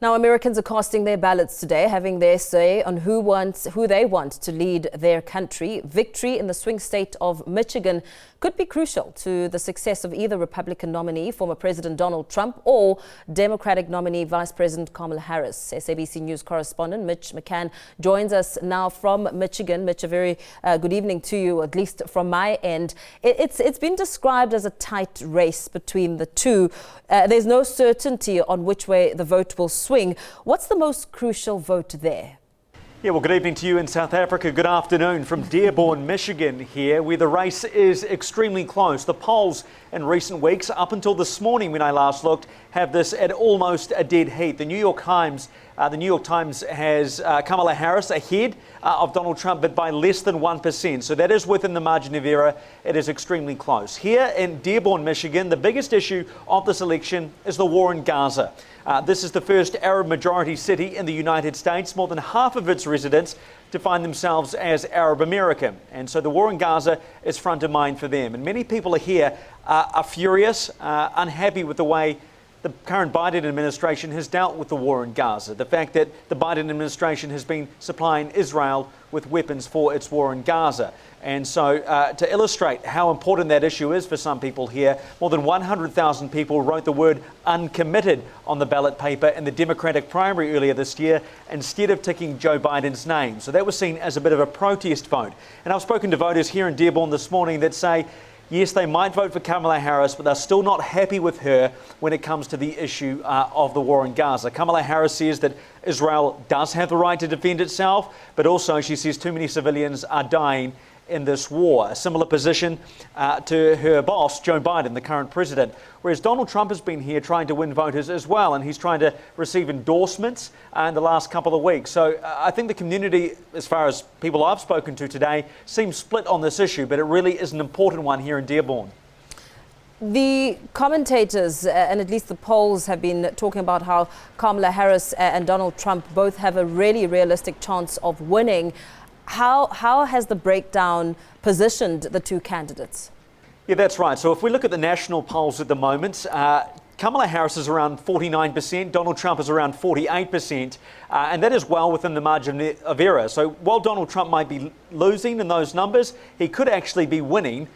Now, Americans are casting their ballots today, having their say on who they want to lead their country. Victory in the swing state of Michigan could be crucial to the success of either Republican nominee, former President Donald Trump, or Democratic nominee, Vice-President Kamala Harris. SABC News Correspondent Mitch McCann joins us now from Michigan. Mitch, a very good evening to you, at least from my end. It's been described as a tight race between the two. There's no certainty on which way the vote will swing. What's the most crucial vote there? Yeah, well, good evening to you in South Africa. Good afternoon from Dearborn, Michigan here, where the race is extremely close. The polls in recent weeks, up until this morning when I last looked, have this at almost a dead heat. The New York Times has Kamala Harris ahead of Donald Trump, but by less than 1%. So that is within the margin of error. It is extremely close. Here in Dearborn, Michigan, the biggest issue of this election is the war in Gaza. This is the first Arab majority city in the United States. More than half of its residents define themselves as Arab American. And so the war in Gaza is front of mind for them. And many people here are furious, unhappy with the way the current Biden administration has dealt with the war in Gaza. The fact that the Biden administration has been supplying Israel with weapons for its war in Gaza. And so to illustrate how important that issue is for some people here, more than 100,000 people wrote the word uncommitted on the ballot paper in the Democratic primary earlier this year instead of ticking Joe Biden's name. So that was seen as a bit of a protest vote. And I've spoken to voters here in Dearborn this morning that say, yes, they might vote for Kamala Harris, but they're still not happy with her when it comes to the issue of the war in Gaza. Kamala Harris says that Israel does have the right to defend itself, but also she says too many civilians are dying in this war. A similar position to her boss, Joe Biden, the current president. Whereas Donald Trump has been here trying to win voters as well, and he's trying to receive endorsements in the last couple of weeks. So I think the community, as far as people I've spoken to today, seems split on this issue, but it really is an important one here in Dearborn. The commentators, and at least the polls, have been talking about how Kamala Harris and Donald Trump both have a really realistic chance of winning. How has the breakdown positioned the two candidates? Yeah, that's right. So if we look at the national polls at the moment, Kamala Harris is around 49%, Donald Trump is around 48%, and that is well within the margin of error. So while Donald Trump might be losing in those numbers, he could actually be winning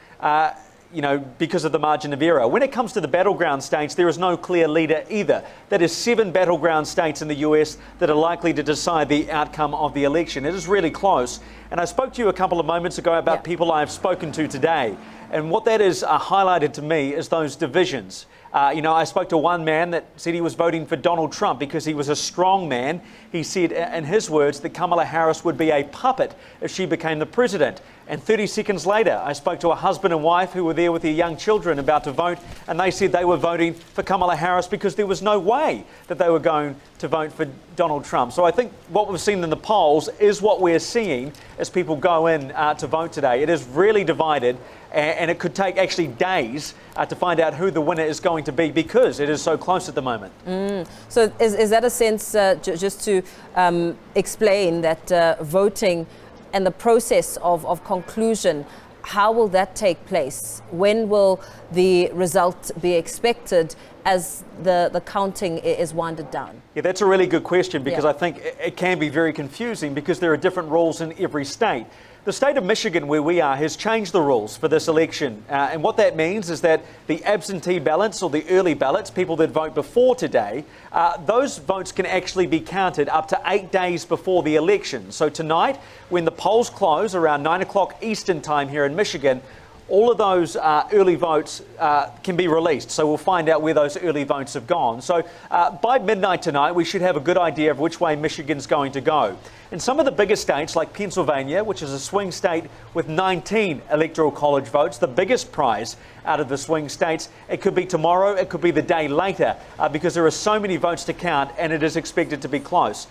because of the margin of error. When it comes to the battleground states, there is no clear leader either. That is 7 battleground states in the US that are likely to decide the outcome of the election. It is really close. And I spoke to you a couple of moments ago about people I've spoken to today. And what that is highlighted to me is those divisions. I spoke to one man that said he was voting for Donald Trump because he was a strong man. He said, in his words, that Kamala Harris would be a puppet if she became the president. And 30 seconds later, I spoke to a husband and wife who were there with their young children about to vote, and they said they were voting for Kamala Harris because there was no way that they were going to vote for Donald Trump. So I think what we've seen in the polls is what we're seeing as people go in to vote today. It is really divided, and it could take actually days to find out who the winner is going to be because it is so close at the moment. So is that a sense, just to explain that voting and the process of conclusion, how will that take place? When will the result be expected as the counting is winded down? Yeah, that's a really good question because I think it can be very confusing because there are different rules in every state. The state of Michigan, where we are, has changed the rules for this election. And what that means is that the absentee ballots or the early ballots, people that vote before today, those votes can actually be counted up to 8 days before the election. So tonight, when the polls close around 9 o'clock Eastern time here in Michigan, all of those early votes can be released. So we'll find out where those early votes have gone. So by midnight tonight, we should have a good idea of which way Michigan's going to go. In some of the bigger states like Pennsylvania, which is a swing state with 19 electoral college votes, the biggest prize out of the swing states, it could be tomorrow, it could be the day later, because there are so many votes to count and it is expected to be close.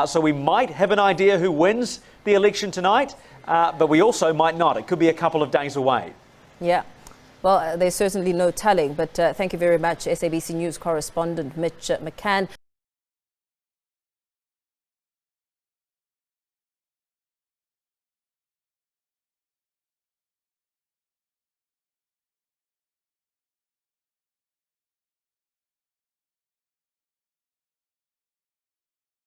So we might have an idea who wins the election tonight, but we also might not. It could be a couple of days away. Yeah. Well, there's certainly no telling, but thank you very much, SABC News Correspondent Mitch McCann.